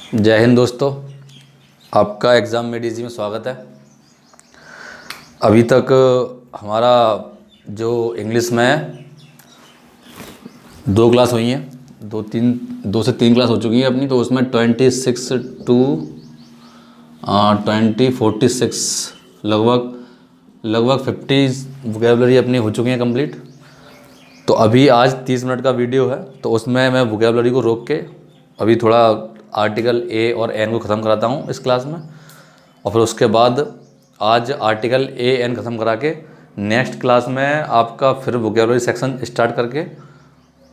जय हिंद दोस्तों, आपका एग्ज़ाम में डीजी में स्वागत है। अभी तक हमारा जो इंग्लिश में है 2 क्लास हुई हैं, 2 से 3 क्लास हो चुकी हैं अपनी। तो उसमें 26 टू 46 लगभग 50 वोकेबलरी अपनी हो चुकी हैं कंप्लीट। तो अभी आज 30 मिनट का वीडियो है, तो उसमें मैं वोकेबलरी को रोक के अभी थोड़ा आर्टिकल ए और एन को ख़त्म कराता हूँ इस क्लास में, और फिर उसके बाद आज आर्टिकल ए एन ख़त्म करा के नेक्स्ट क्लास में आपका फिर वोकेबलरी सेक्शन स्टार्ट करके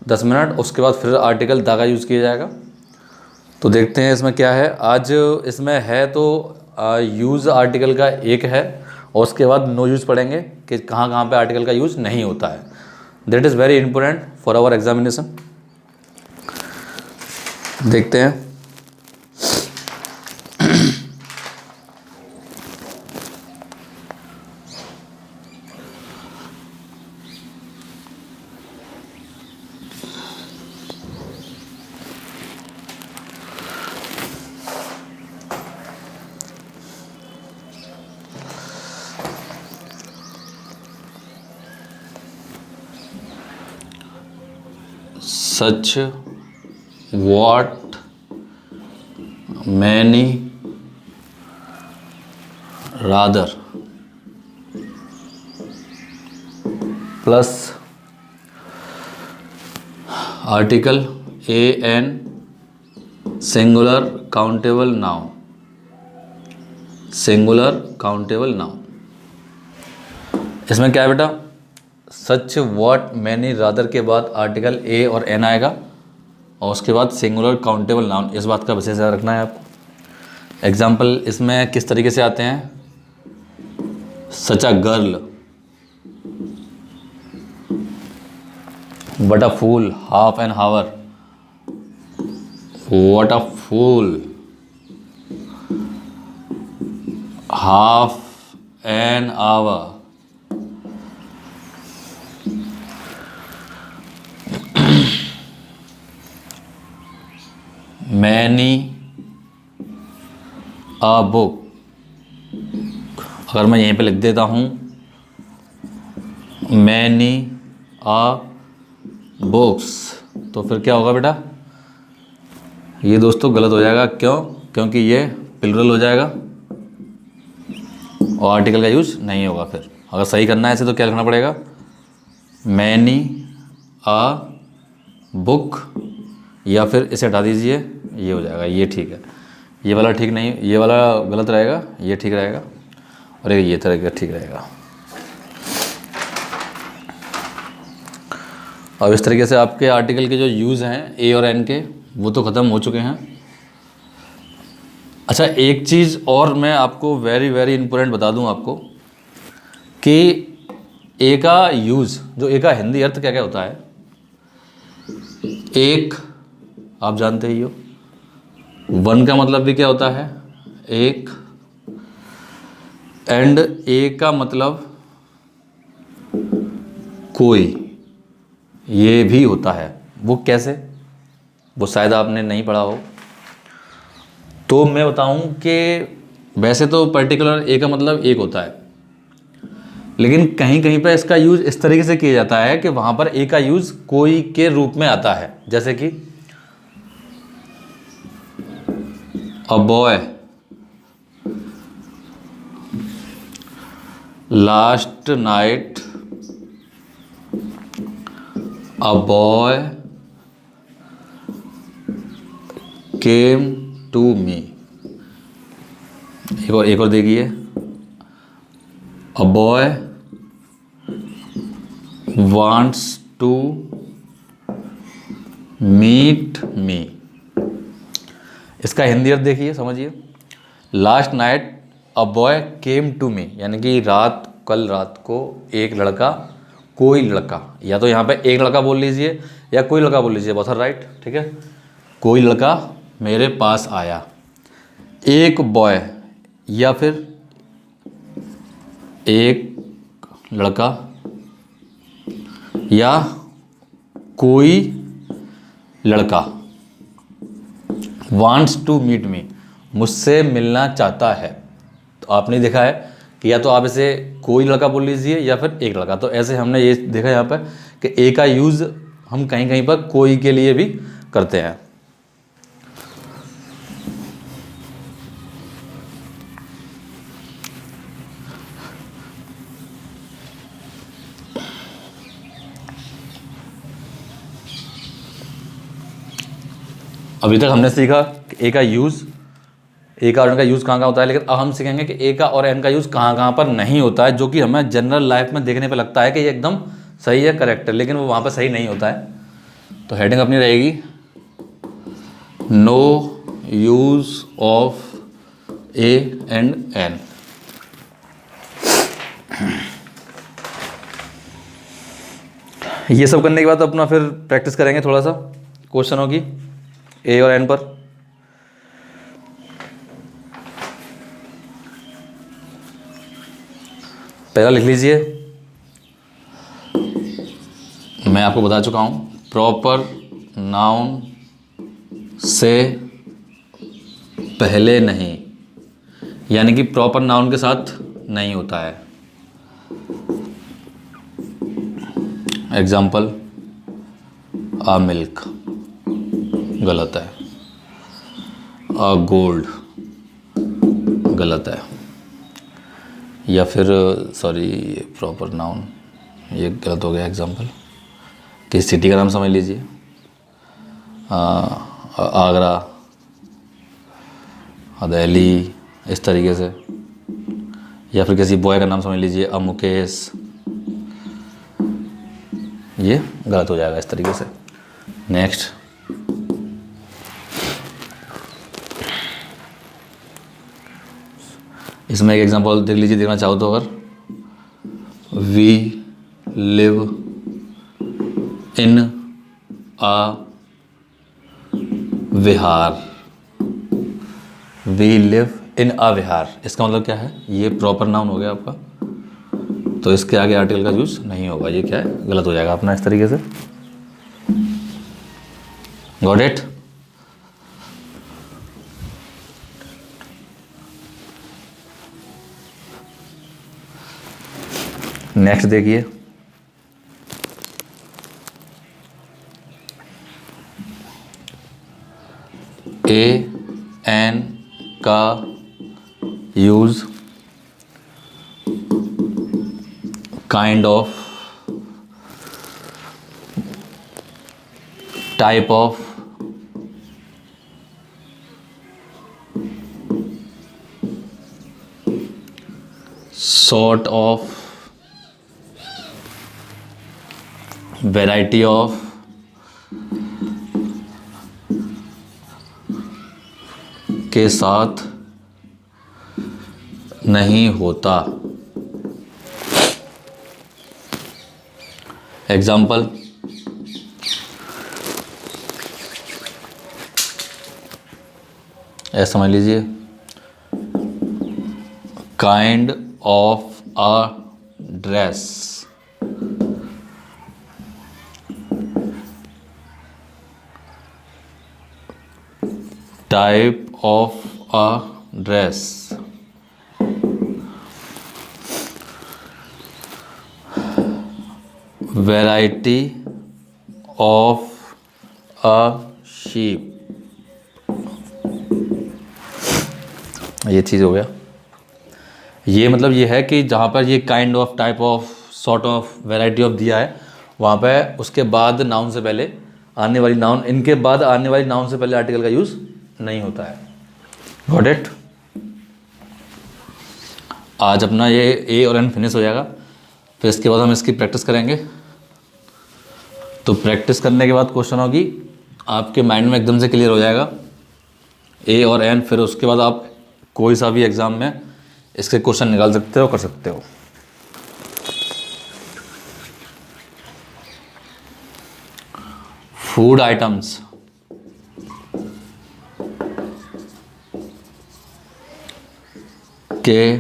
10 मिनट, उसके बाद फिर आर्टिकल दा का यूज़ किया जाएगा। तो देखते हैं इसमें क्या है। आज इसमें है तो यूज़ आर्टिकल का एक है, और उसके बाद नो यूज़ पढ़ेंगे कि कहाँ कहाँ पे आर्टिकल का यूज़ नहीं होता है। That is very important for our examination. देखते हैं। Such what many rather plus article an singular countable noun, singular countable noun। इसमें क्या है बेटा, सच व्हाट मैनी रादर के बाद आर्टिकल ए और एन आएगा, और उसके बाद सिंगुलर काउंटेबल नाउन। इस बात का विशेष ध्यान रखना है आपको। एग्जाम्पल इसमें किस तरीके से आते हैं। Such a girl, but a fool, half an hour, what a fool, half an hour. Many a book, अगर मैं यहीं पे लिख देता हूँ मैनी अ बुक्स, तो फिर क्या होगा बेटा, ये दोस्तों गलत हो जाएगा। क्यों? क्योंकि ये प्लुरल हो जाएगा और आर्टिकल का यूज नहीं होगा। फिर अगर सही करना है ऐसे तो क्या लिखना पड़ेगा, मैनी अ बुक, या फिर इसे हटा दीजिए, ये हो जाएगा, ये ठीक है। ये वाला ठीक नहीं, ये वाला गलत रहेगा, ये ठीक रहेगा, और ये तरह का ठीक रहेगा। अब इस तरीके से आपके आर्टिकल के जो यूज़ हैं ए और एन के, वो तो ख़त्म हो चुके हैं। अच्छा, एक चीज़ और मैं आपको वेरी वेरी इंपॉर्टेंट बता दूं आपको कि ए का यूज़, जो ए का हिंदी अर्थ क्या क्या होता है। एक आप जानते ही हो, वन का मतलब भी क्या होता है, एक, एंड ए का मतलब कोई, ये भी होता है। वो कैसे, वो शायद आपने नहीं पढ़ा हो, तो मैं बताऊं कि वैसे तो पर्टिकुलर ए का मतलब एक होता है, लेकिन कहीं कहीं पर इसका यूज़ इस तरीके से किया जाता है कि वहाँ पर ए का यूज़ कोई के रूप में आता है। जैसे कि a boy, last night a boy came to me. एक और देखिए, a boy wants to meet me. इसका हिंदी अर्थ देखिए, समझिए। Last night a boy came to me, यानी कि कल रात को एक लड़का, कोई लड़का, या तो यहाँ पे एक लड़का बोल लीजिए या कोई लड़का बोल लीजिए, बहुत राइट, ठीक है। कोई लड़का मेरे पास आया, एक बॉय, या फिर एक लड़का, या कोई लड़का, वांट्स टू मीट मी, मुझसे मिलना चाहता है। तो आपने देखा है कि या तो आप इसे कोई लड़का बोल लीजिए या फिर एक लड़का। तो ऐसे हमने ये देखा यहाँ पर कि ए का यूज़ हम कहीं कहीं पर कोई के लिए भी करते हैं। अभी तक हमने सीखा कि ए का यूज़, ए का और एन का यूज़ कहाँ कहाँ होता है, लेकिन अब हम सीखेंगे कि ए का और एन का यूज़ कहाँ कहाँ पर नहीं होता है, जो कि हमें जनरल लाइफ में देखने पे लगता है कि ये एकदम सही है, करेक्ट है, लेकिन वो वहाँ पर सही नहीं होता है। तो हेडिंग अपनी रहेगी no use of a and an. ये सब करने के बाद अपना फिर प्रैक्टिस करेंगे थोड़ा सा क्वेश्चनों की ए और एन पर। पहला लिख लीजिए, मैं आपको बता चुका हूं, प्रॉपर नाउन से पहले नहीं, यानी कि प्रॉपर नाउन के साथ नहीं होता है। एग्जाम्पल, आ मिल्क गलत है, आ गोल्ड गलत है, या फिर सॉरी प्रॉपर नाउन ये गलत हो गया। एग्जाम्पल, किसी सिटी का नाम समझ लीजिए, आगरा, दिल्ली, इस तरीके से, या फिर किसी बॉय का नाम समझ लीजिए, मुकेश, ये गलत हो जाएगा इस तरीके से। नेक्स्ट, इसमें एक एग्जांपल देख लीजिए, देखना चाहो तो। अगर we live in a Vihar, we live in a Vihar, इसका मतलब क्या है, ये प्रॉपर नाउन हो गया आपका, तो इसके आगे आर्टिकल का यूज नहीं होगा, ये क्या है, गलत हो जाएगा अपना इस तरीके से। Got it? नेक्स्ट देखिए, ए एन का use kind of, type of, sort of, variety of, के साथ नहीं होता। एग्जाम्पल, ऐसा समझ लीजिए, kind of a dress, type of a dress, variety of a sheep, ये चीज़ हो गया। ये मतलब ये है कि जहाँ पर ये kind of, type of, sort of, variety of दिया है, वहाँ पे उसके बाद नाउन से पहले आने वाली नाउन, इनके बाद आने वाली नाउन से पहले आर्टिकल का यूज़ नहीं होता है। Got it? आज अपना ये ए और एन फिनिश हो जाएगा, फिर इसके बाद हम इसकी प्रैक्टिस करेंगे। तो प्रैक्टिस करने के बाद क्वेश्चन होगी आपके माइंड में एकदम से क्लियर हो जाएगा ए और एन। फिर उसके बाद आप कोई सा भी एग्ज़ाम में इसके क्वेश्चन निकाल सकते हो, कर सकते हो। फूड आइटम्स, के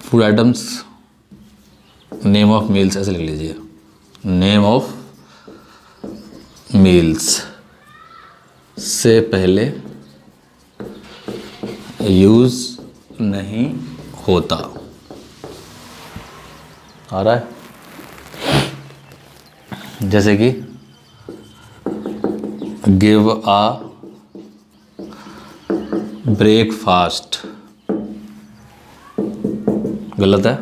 food items, name of meals, ऐसे लिख लीजिए, नेम ऑफ मील्स से पहले यूज़ नहीं होता। आ रहा है? जैसे कि गिव आ ब्रेकफास्ट, गलत है।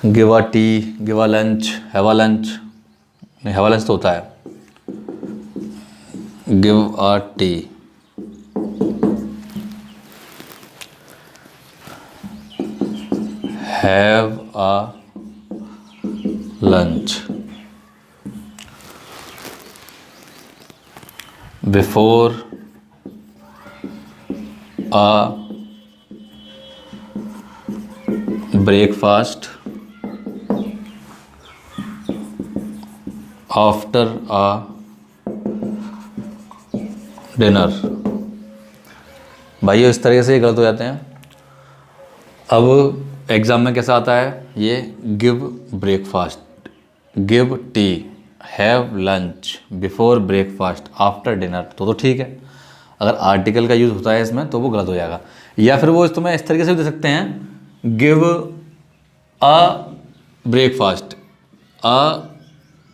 Give a tea, give a lunch, have a lunch, नहीं हैव आ लंच तो होता है। Give a tea, have a lunch, before a breakfast, after a dinner. भाइयों इस तरीके से ये गलत हो जाते हैं। अब एग्ज़ाम में कैसा आता है ये, give breakfast, give T, have lunch, before breakfast, after dinner, तो ठीक है। अगर आर्टिकल का यूज़ होता है इसमें तो वो गलत हो जाएगा। या फिर वो तुम्हें इस तरीके से भी दे सकते हैं, give a breakfast,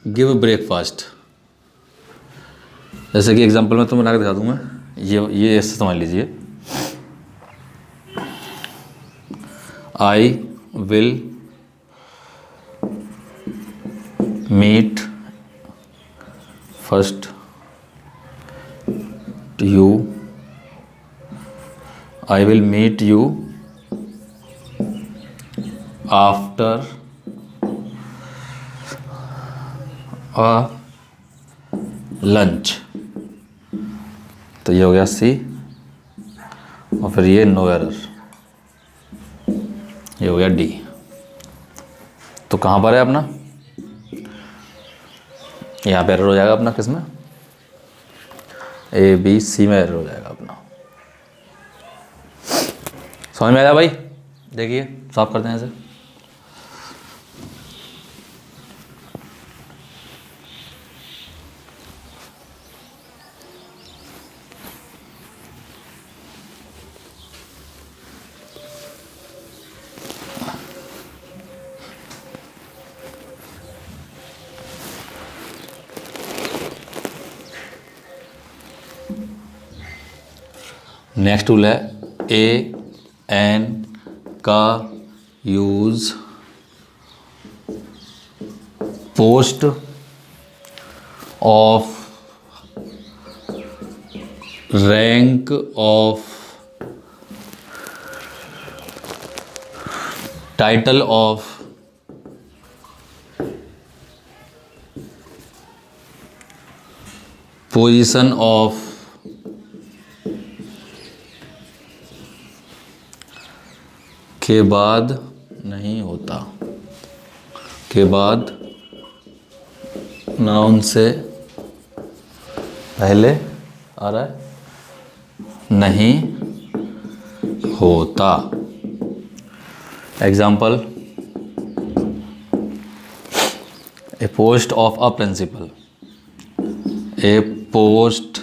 give breakfast. जैसे कि एग्जांपल में तुम्हें बना के दिखा दूंगा, ये ऐसे समझ लीजिए, I will meet first you, I will meet you after a lunch. तो ये हो गया सी, और फिर ये नो एरर, ये हो गया डी। तो कहाँ पर है अपना, यहाँ पे एरर हो जाएगा अपना, किसमें, ए बी सी में एरर हो जाएगा अपना। समझ में आया भाई? देखिए सॉल्व करते हैं इसे। नेक्स्ट टूल है ए एन का use post of rank of title of position of के बाद नहीं होता, के बाद नाउन से पहले आ रहा है, नहीं होता। Example, a post of a principal, a post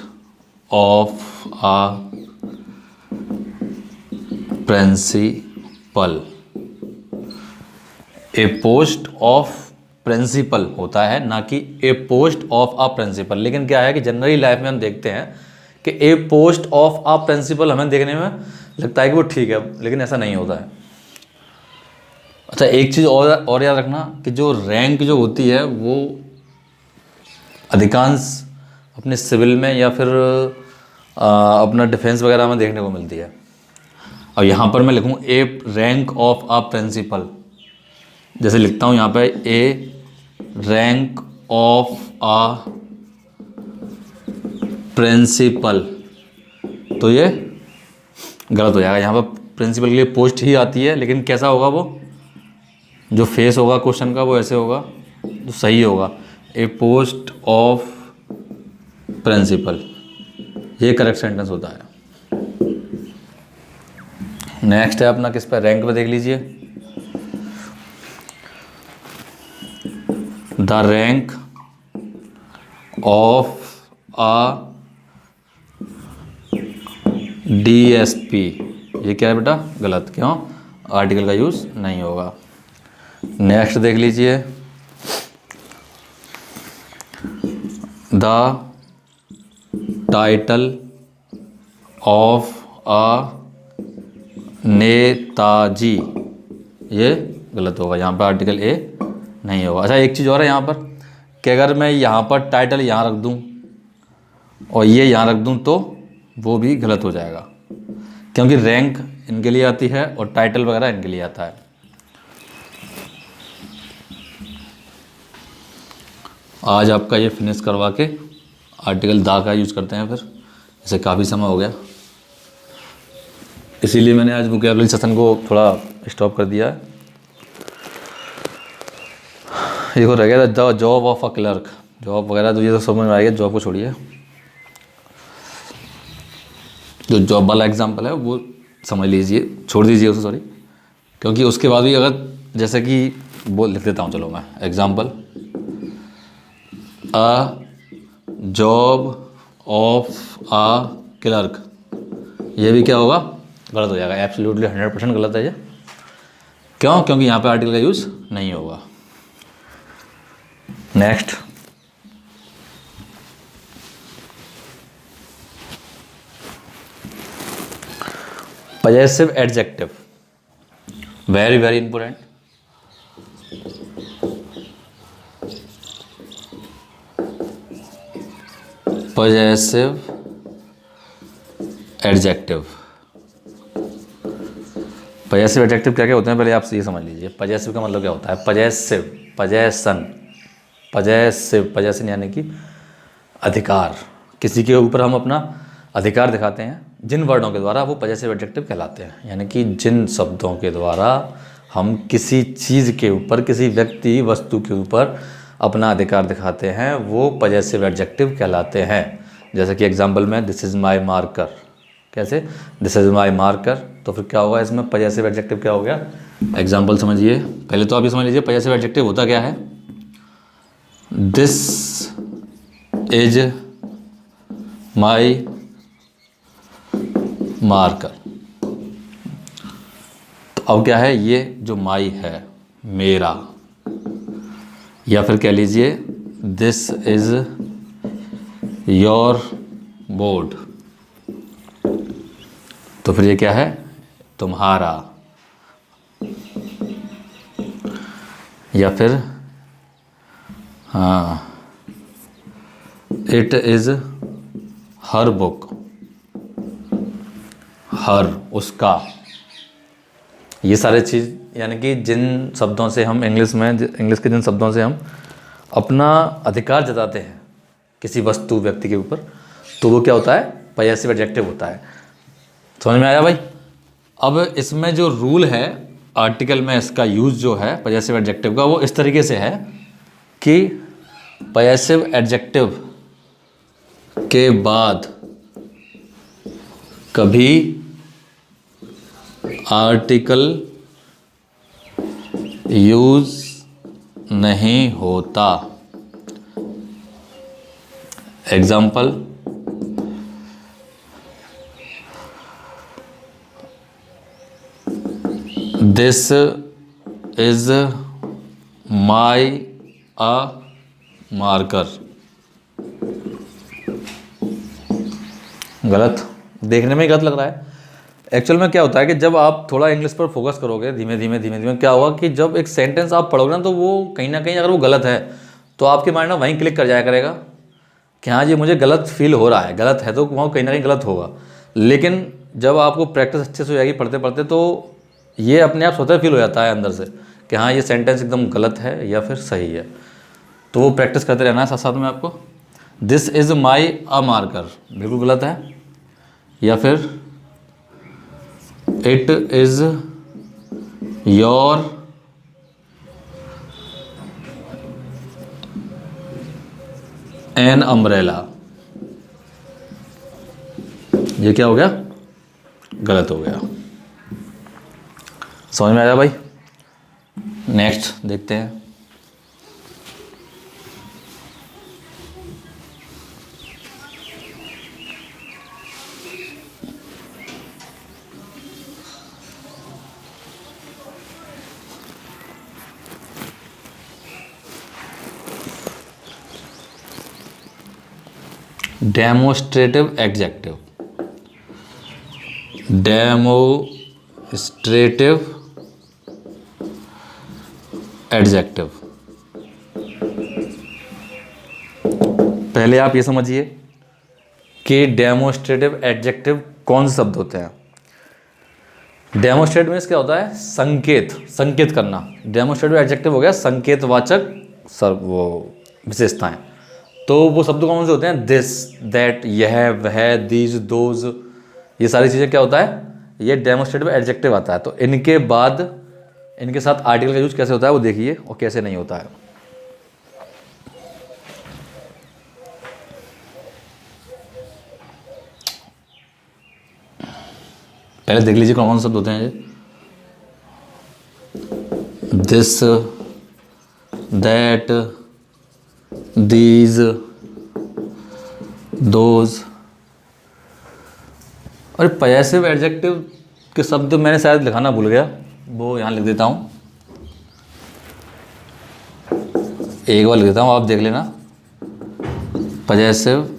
of a principal. A post of principal होता है, ना कि a post of a principal. लेकिन क्या है कि जनरली लाइफ में हम देखते हैं कि a post of a principal हमें देखने में लगता है कि वो ठीक है, लेकिन ऐसा नहीं होता है। अच्छा, एक चीज़ और याद रखना कि जो रैंक जो होती है वो अधिकांश अपने सिविल में या फिर अपना डिफेंस वगैरह में देखने को मिलती है। और यहाँ पर मैं लिखूँ A rank of a principal, जैसे लिखता हूँ यहाँ पे A rank of a principal, तो ये गलत हो जाएगा। यहाँ पर प्रिंसिपल के लिए पोस्ट ही आती है, लेकिन कैसा होगा वो, जो फेस होगा क्वेश्चन का वो ऐसे होगा, जो सही होगा, ए पोस्ट ऑफ प्रिंसिपल, ये करेक्ट सेंटेंस होता है। नेक्स्ट है अपना किस पे, रैंक पे देख लीजिए। The rank of a DSP, ये क्या है बेटा? गलत। क्यों? आर्टिकल का यूज़ नहीं होगा। नेक्स्ट देख लीजिए, द टाइटल ऑफ आ नेताजी, ये गलत होगा, यहाँ पर आर्टिकल ए नहीं होगा। अच्छा, एक चीज़ और है यहाँ पर कि अगर मैं यहाँ पर टाइटल यहाँ रख दूँ और ये यहाँ रख दूँ तो वो भी गलत हो जाएगा, क्योंकि रैंक इनके लिए आती है और टाइटल वगैरह इनके लिए आता है। आज आपका ये फिनिश करवा के आर्टिकल दा का यूज़ करते हैं, फिर इसे काफ़ी समय हो गया, इसीलिए मैंने आज वोकैबुलरी सेशन को थोड़ा स्टॉप कर दिया है। ये हो रह गया the job of a clerk, job वगैरह तो ये तो समझ में आ गया, जॉब को छोड़िए। जो जॉब वाला एग्जाम्पल है वो समझ लीजिए, छोड़ दीजिए उसे, सॉरी, क्योंकि उसके बाद भी अगर जैसे कि वो लिख देता हूँ, चलो मैं example, a job of a clerk, ये भी क्या होगा? गलत हो जाएगा, एब्सोल्युटली 100% गलत है ये। क्यों? क्योंकि यहाँ पे आर्टिकल का यूज़ नहीं होगा। Next, possessive adjective, very very important. Possessive adjective, possessive adjective क्या क्या होते हैं पहले आप ये समझ लीजिए। पजेसिव का मतलब क्या होता है? पजेसिव, पजेसन, पजेसिव, पजेसन यानी कि अधिकार, किसी के ऊपर हम अपना अधिकार दिखाते हैं, जिन वर्डों के द्वारा वो पजेसिव एडजेक्टिव कहलाते हैं। यानी कि जिन शब्दों के द्वारा हम किसी चीज़ के ऊपर, किसी व्यक्ति वस्तु के ऊपर अपना अधिकार दिखाते हैं, वो पजेसिव एडजेक्टिव कहलाते हैं। जैसे कि एग्जांपल में दिस इज़ माय मार्कर, कैसे? दिस इज़ माय मार्कर, तो फिर क्या होगा इसमें? पजेसिव एडजेक्टिव क्या हो गया? एग्जांपल समझिए, पहले तो आप ये समझ लीजिए पजेसिव एडजेक्टिव होता क्या है। दिस इज माय मार्कर, तो अब क्या है? ये जो माई है मेरा, या फिर कह लीजिए दिस इज योर बोर्ड, तो फिर ये क्या है? तुम्हारा। या फिर हाँ, इट इज़ हर बुक, हर उसका। ये सारे चीज़ यानी कि जिन शब्दों से हम इंग्लिश के जिन शब्दों से हम अपना अधिकार जताते हैं किसी वस्तु व्यक्ति के ऊपर, तो वो क्या होता है? पजेसिव एडजेक्टिव होता है। समझ में आया भाई? अब इसमें जो रूल है आर्टिकल में, इसका यूज़ जो है पजेसिव एडजेक्टिव का, वो इस तरीके से है कि पजेसिव एडजेक्टिव के बाद कभी आर्टिकल यूज़ नहीं होता। Example, this is my a marker. गलत, देखने में ही गलत लग रहा है। एक्चुअल में क्या होता है कि जब आप थोड़ा इंग्लिश पर फोकस करोगे धीमे धीमे क्या होगा कि जब एक सेंटेंस आप पढ़ोगे ना, तो वो कहीं ना कहीं अगर वो गलत है तो आपके माइंड में वहीं क्लिक कर जाया करेगा कि हाँ जी मुझे गलत फील हो रहा है, गलत है तो वहाँ कहीं ना कहीं गलत होगा। लेकिन जब आपको प्रैक्टिस अच्छे से हो जाएगी पढ़ते पढ़ते, तो ये अपने आप स्वतः फील हो जाता है अंदर से कि हाँ ये सेंटेंस एकदम गलत है या फिर सही है। तो वो प्रैक्टिस करते रहना है साथ साथ में आपको। This is my a marker बिल्कुल गलत है, या फिर it is your an umbrella, ये क्या हो गया? गलत हो गया। समझ में आया भाई? नेक्स्ट देखते हैं। Demonstrative adjective, demonstrative adjective. पहले आप ये समझिए कि डेमोस्ट्रेटिव एडजेक्टिव कौन से शब्द होते हैं। डेमोस्ट्रेट मीन्स क्या होता है, संकेत, संकेत करना। डेमोस्ट्रेटिव एडजेक्टिव हो गया संकेतवाचक वो विशेषताएं। तो वो शब्द कौन से होते हैं, दिस, दैट, यह, वह, दीज, दोज, ये सारी चीज़ें क्या होता है, ये डेमोस्ट्रेटिव एडजेक्टिव आता है। तो इनके बाद इनके साथ आर्टिकल का यूज कैसे होता है वो देखिए, और कैसे नहीं होता है। पहले देख लीजिए कौन कौन से शब्द होते हैं ये। This, that, these, those. और पजेसिव एडजेक्टिव के शब्द मैंने शायद लिखाना भूल गया, वो यहाँ लिख देता हूँ, एक बार लिख देता हूँ, आप देख लेना। पजेसिव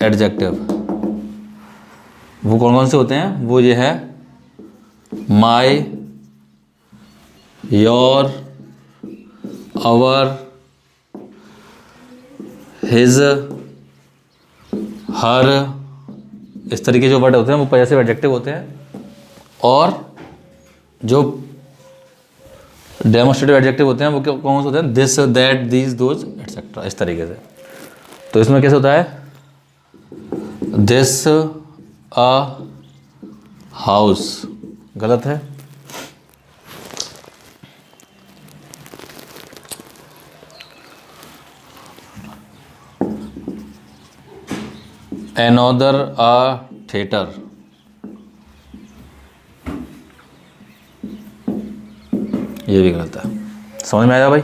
एडजेक्टिव वो कौन कौन से होते हैं, वो ये है माई, योर, आवर, हिज, हर, इस तरीके जो वर्ड होते हैं वो पजेसिव एडजेक्टिव होते हैं। और जो डेमोस्ट्रेटिव एडजेक्टिव होते हैं वो कौन से होते हैं, this, that, these, those, etcetera, इस तरीके से। तो इसमें कैसे होता है, दिस अ हाउस, गलत है। एनोदर अ थिएटर, ये भी गलत है। समझ में आया भाई?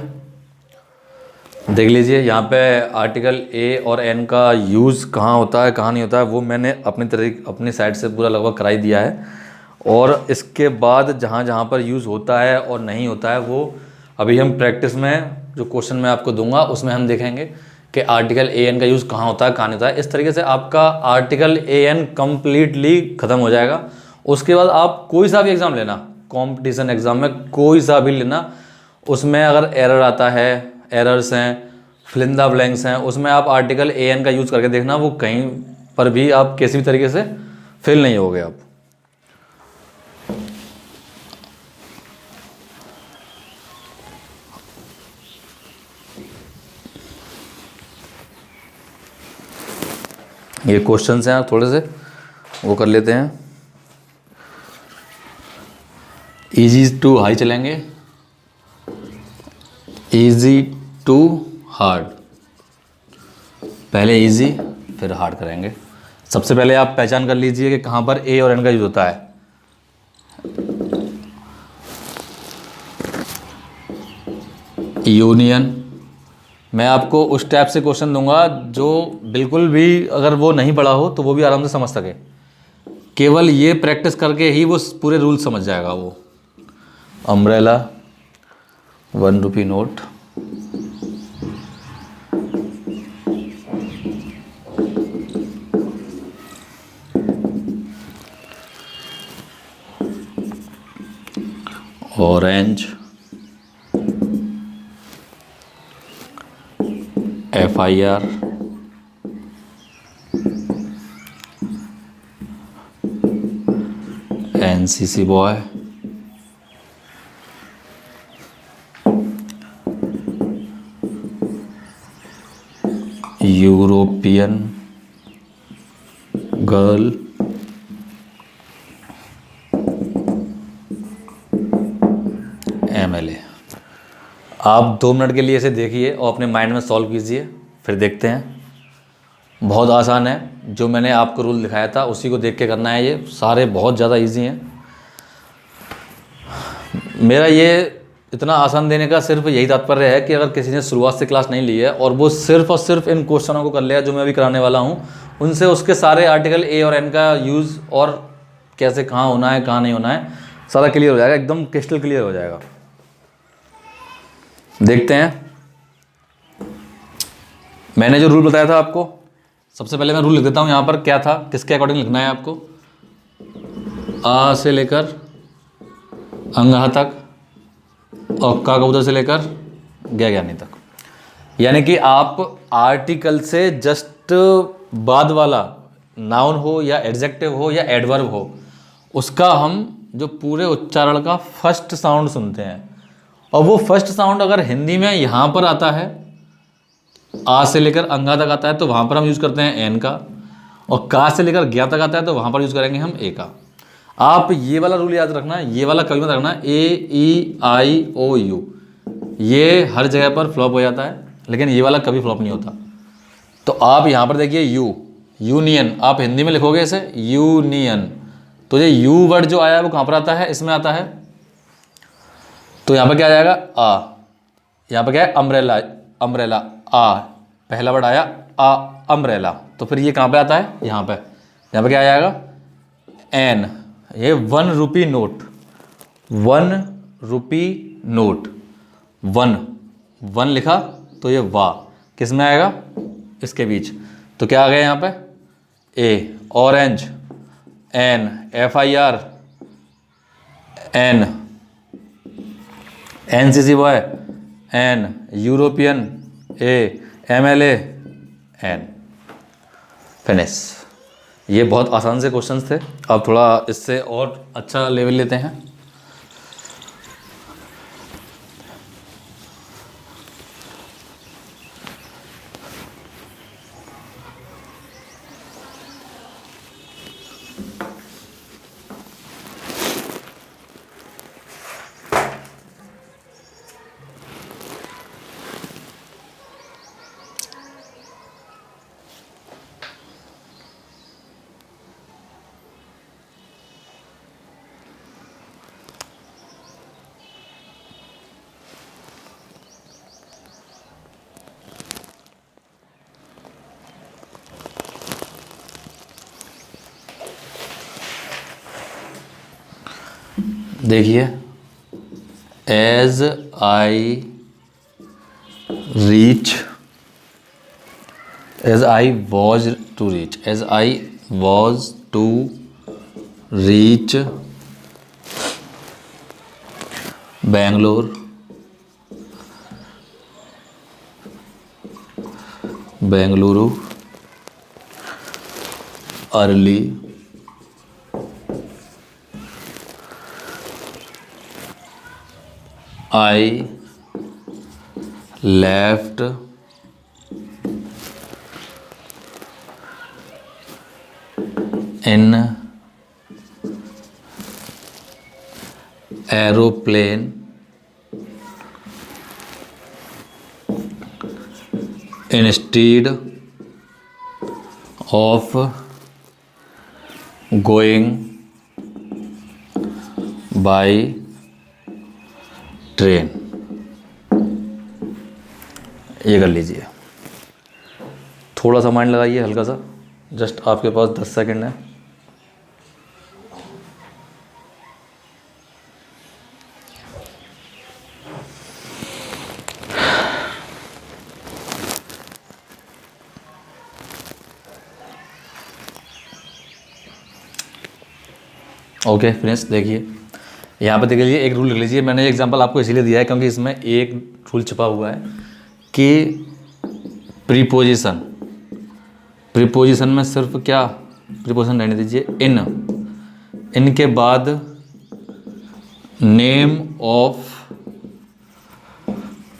देख लीजिए यहाँ पे आर्टिकल ए और एन का यूज़ कहाँ होता है कहाँ नहीं होता है, वो मैंने अपनी साइड से पूरा लगभग कराई दिया है। और इसके बाद जहाँ जहाँ पर यूज़ होता है और नहीं होता है वो अभी हम प्रैक्टिस में जो क्वेश्चन मैं आपको दूंगा उसमें हम देखेंगे कि आर्टिकल ए एन का यूज़ कहाँ होता है कहाँ नहीं होता है। इस तरीके से आपका आर्टिकल ए एन कम्प्लीटली ख़त्म हो जाएगा। उसके बाद आप कोई सा भी एग्ज़ाम लेना, कॉम्पिटिशन एग्ज़ाम में कोई सा भी लेना, उसमें अगर एरर आता है, एरर्स हैं, फिल इन द ब्लैंक्स हैं, उसमें आप आर्टिकल ए एन का यूज़ करके देखना, वो कहीं पर भी आप किसी भी तरीके से फेल नहीं होगे आप। ये क्वेश्चंस हैं, आप थोड़े से वो कर लेते हैं। इजी टू हाई चलेंगे, इजी टू हार्ड, पहले इजी फिर हार्ड करेंगे। सबसे पहले आप पहचान कर लीजिए कि कहाँ पर ए और एन का यूज होता है। यूनियन, मैं आपको उस टाइप से क्वेश्चन दूंगा जो बिल्कुल भी अगर वो नहीं पढ़ा हो तो वो भी आराम से समझ सके, केवल ये प्रैक्टिस करके ही वो पूरे रूल समझ जाएगा वो। Umbrella, 1 rupee note, orange, FIR, NCC boy, European girl, MLA। आप 2 मिनट के लिए इसे देखिए और अपने माइंड में सॉल्व कीजिए, फिर देखते हैं। बहुत आसान है, जो मैंने आपको रूल दिखाया था उसी को देख के करना है। ये सारे बहुत ज़्यादा इजी हैं। मेरा ये इतना आसान देने का सिर्फ यही तात्पर्य है कि अगर किसी ने शुरुआत से क्लास नहीं ली है और वो सिर्फ और सिर्फ इन क्वेश्चनों को कर लिया जो मैं अभी कराने वाला हूँ, उनसे उसके सारे आर्टिकल ए और एन का यूज़ और कैसे कहाँ होना है कहाँ नहीं होना है सारा क्लियर हो जाएगा, एकदम क्रिस्टल क्लियर हो जाएगा। देखते हैं। मैंने जो रूल बताया था आपको सबसे पहले मैं रूल लिख देता हूँ यहाँ पर क्या था, किसके अकॉर्डिंग लिखना है आपको। आ से लेकर अंगहा तक और का कबूतर से लेकर ज्ञानी तक, यानी कि आप आर्टिकल से जस्ट बाद वाला नाउन हो या एडजेक्टिव हो या एडवर्ब हो, उसका हम जो पूरे उच्चारण का फर्स्ट साउंड सुनते हैं, और वो फर्स्ट साउंड अगर हिंदी में यहाँ पर आता है, आ से लेकर अंगा तक आता है, तो वहाँ पर हम यूज़ करते हैं एन का, और का से लेकर ज्ञा तक आता है तो वहाँ पर यूज़ करेंगे हम ए का। आप ये वाला रूल याद रखना, ये वाला कभी मत रखना ए ई आई ओ यू, ये हर जगह पर फ्लॉप हो जाता है, लेकिन ये वाला कभी फ्लॉप नहीं होता। तो आप यहाँ पर देखिए यू, यूनियन, आप हिंदी में लिखोगे इसे यूनियन, तो ये यू वर्ड जो आया है वो कहाँ पर आता है, इसमें आता है। तो यहाँ पर क्या आ जाएगा आ, यहाँ पर क्या है अम्ब्रेला, अम्ब्रेला आ, पहला वर्ड आया आ अम्ब्रेला, तो फिर ये कहाँ पे आता है, यहाँ पे क्या आ जाएगा एन, ये 1 रुपी नोट, 1 रुपी नोट, 1 लिखा तो ये वाह किस में आएगा, इसके बीच, तो क्या आ गया यहाँ पे a, orange an, FIR an, NCC boy an, European a, MLA an, Finnish. ये बहुत आसान से क्वेश्चंस थे, अब थोड़ा इससे और अच्छा लेवल लेते हैं। देखिए as I reach, as I was to reach, as I was to reach Bangalore, Bengaluru early I left in aeroplane instead of going by train. ये कर लीजिए, थोड़ा सा माइंड लगाइए, हल्का सा, जस्ट आपके पास 10 सेकंड है। Okay finish. देखिए यहाँ पे देख लीजिए, एक रूल लिख लीजिए, मैंने ये एग्जांपल आपको इसीलिए दिया है क्योंकि इसमें एक रूल छुपा हुआ है कि प्रीपोजिशन, प्रीपोजिशन में सिर्फ क्या प्रीपोजिशन रहने दीजिए, इनके बाद नेम ऑफ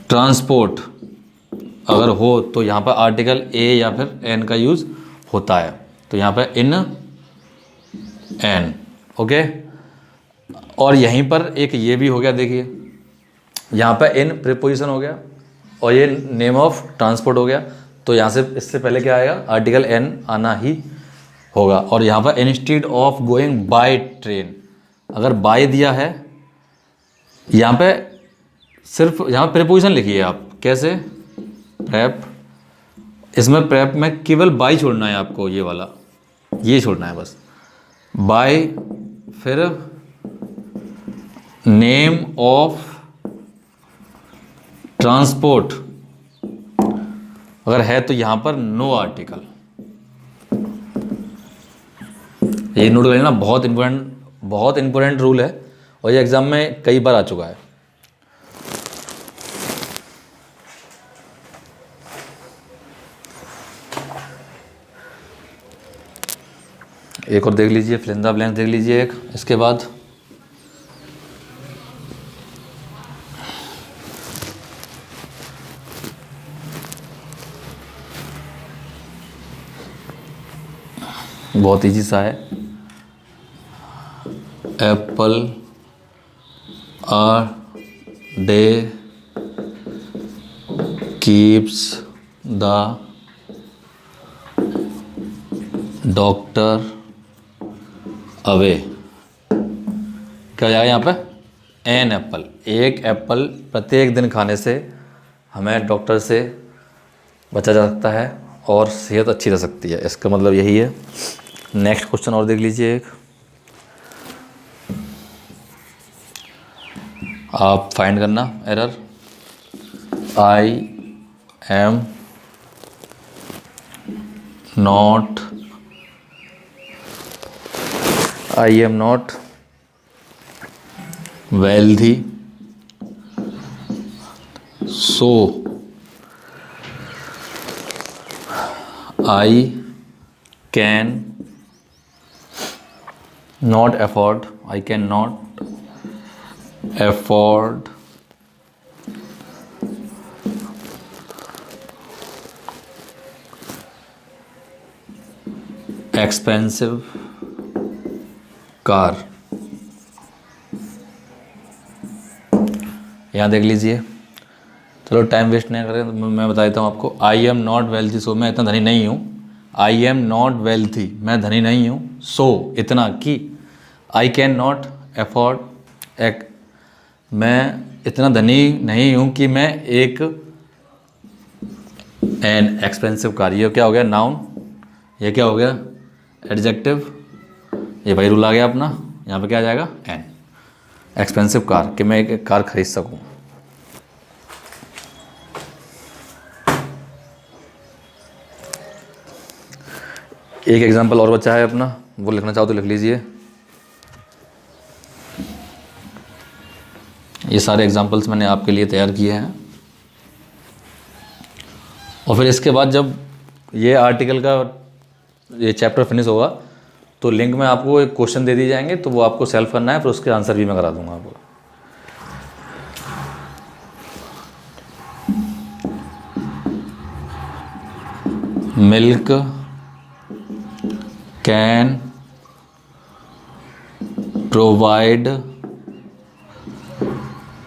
ट्रांसपोर्ट अगर हो तो यहाँ पर आर्टिकल ए या फिर एन का यूज़ होता है, तो यहाँ पर इन एन, ओके। और यहीं पर एक ये भी हो गया, देखिए यहाँ पर इन प्रीपोजिशन हो गया और ये नेम ऑफ ट्रांसपोर्ट हो गया, तो यहाँ से इससे पहले क्या आएगा, आर्टिकल एन आना ही होगा। और यहाँ पर instead of going by train, अगर बाय दिया है यहाँ पे सिर्फ यहाँ प्रीपोजिशन लिखिए आप, कैसे प्रेप, इसमें प्रेप में केवल बाय छोड़ना है आपको, ये वाला ये छोड़ना है बस, बाय फिर नेम ऑफ ट्रांसपोर्ट अगर है तो यहाँ पर नो आर्टिकल, ये नोट कर लेना, बहुत इंपॉर्टेंट रूल है और ये एग्ज़ाम में कई बार आ चुका है। एक और देख लीजिए, फिलिंदा ब्लैंक देख लीजिए एक, इसके बाद बहुत ईजी सा है। Apple a day keeps the doctor away. क्या हो जाएगा यहाँ पे? एन एप्पल, एक एप्पल प्रत्येक दिन खाने से हमें डॉक्टर से बचा जा सकता है और सेहत अच्छी रह सकती है, इसका मतलब यही है। नेक्स्ट क्वेश्चन और देख लीजिए एक, आप फाइंड करना error. I am not wealthy, so I cannot afford expensive car. यहाँ देख लीजिए, चलो टाइम वेस्ट नहीं करें, तो मैं बता देता हूँ आपको। आई एम नॉट वेल्थी, सो मैं इतना धनी नहीं हूँ। आई एम नॉट वेल्थी, मैं धनी नहीं हूँ। सो इतना कि आई कैन नॉट एफोर्ड, मैं इतना धनी नहीं हूँ कि मैं एक एन एक्सपेंसिव कार। ये क्या हो गया? नाउन। ये क्या हो गया? एडजेक्टिव। ये भाई रूल आ गया अपना, यहाँ पे क्या आ जाएगा? एन एक्सपेंसिव कार, कि मैं एक कार खरीद सकूँ। एक एग्जांपल और बचा है अपना, वो लिखना चाहो तो लिख लीजिए। ये सारे एग्जांपल्स मैंने आपके लिए तैयार किए हैं। और फिर इसके बाद जब ये आर्टिकल का ये चैप्टर फिनिश होगा तो लिंक में आपको एक क्वेश्चन दे दिए जाएंगे, तो वो आपको सेल्फ करना है, फिर उसके आंसर भी मैं करा दूंगा आपको। Milk can provide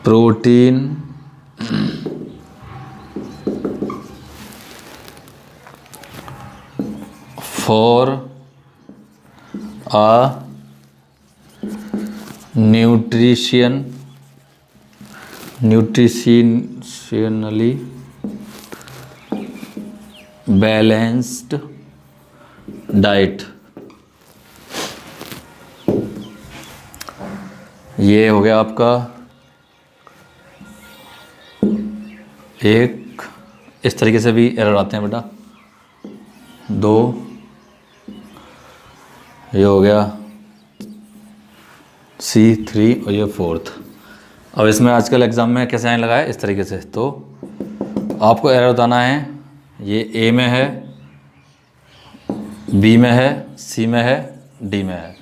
protein for a nutritionally balanced diet। ये हो गया आपका एक। इस तरीके से भी एरर आते हैं बेटा, 2। ये हो गया C3 और ये 4th। अब इसमें आजकल एग्ज़ाम में कैसे आने लगा है इस तरीके से, तो आपको एरर बताना है। ये ए में है, बी में है, सी में है, डी में है।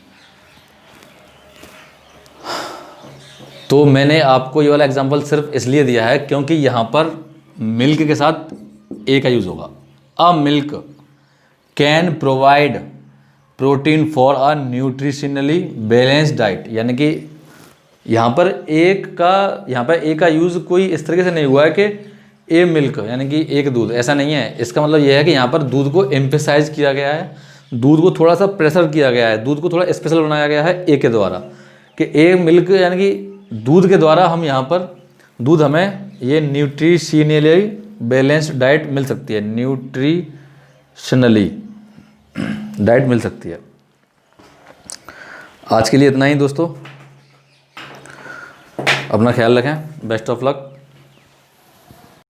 तो मैंने आपको ये वाला एग्जांपल सिर्फ इसलिए दिया है क्योंकि यहाँ पर मिल्क के साथ ए का यूज़ होगा। A milk can provide protein for a nutritionally balanced diet, यानी कि यहाँ पर ए का यूज़ कोई इस तरीके से नहीं हुआ है कि ए मिल्क यानी कि एक दूध, ऐसा नहीं है। इसका मतलब यह है कि यहाँ पर दूध को एम्फेसाइज किया गया है, दूध को थोड़ा सा प्रेशर किया गया है, दूध को थोड़ा स्पेशल बनाया गया है ए के द्वारा, कि ए मिल्क यानी कि दूध के द्वारा हम यहाँ पर दूध हमें ये न्यूट्रिशनली बैलेंस्ड डाइट मिल सकती है, न्यूट्रिशनली डाइट मिल सकती है। आज के लिए इतना ही दोस्तों, अपना ख्याल रखें, बेस्ट ऑफ लक।